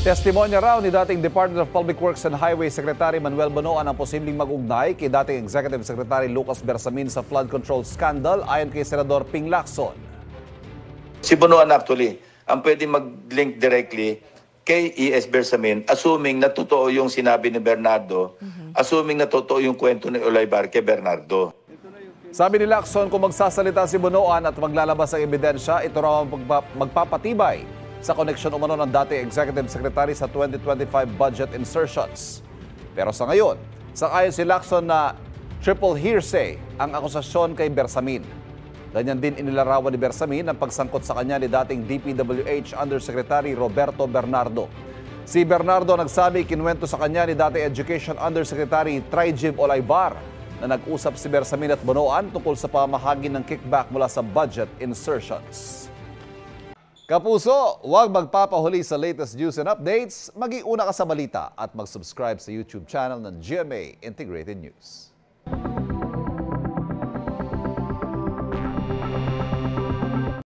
Testimonya raw ni dating Department of Public Works and Highway Secretary Manuel Bonoan ang posibleng mag-ugnay kay dating Executive Secretary Lucas Bersamin sa flood control scandal ayon kay Senador Ping Lacson. Si Bonoan actually, ang pwede mag-link directly kay E.S. Bersamin, assuming na totoo yung sinabi ni Bernardo, assuming na totoo yung kwento ni Olaybar kay Bernardo. Sabi ni Lacson, kung magsasalita si Bonoan at maglalabas ang ebidensya, ito raw ang magpapatibay sa koneksyon umano ng dating Executive Secretary sa 2025 budget insertions. Pero sa ngayon, sangayon si Lacson na triple hearsay ang akusasyon kay Bersamin. Ganyan din inilarawan ni Bersamin ang pagsangkot sa kanya ni dating DPWH Undersecretary Roberto Bernardo. Si Bernardo nagsabi kinuwento sa kanya ni dating Education Undersecretary Trijib Olaybar na nag-usap si Bersamin at Bonoan tungkol sa pamahagi ng kickback mula sa budget insertions. Kapuso, huwag magpapahuli sa latest news and updates. Mag-iuna ka sa balita at mag-subscribe sa YouTube channel ng GMA Integrated News.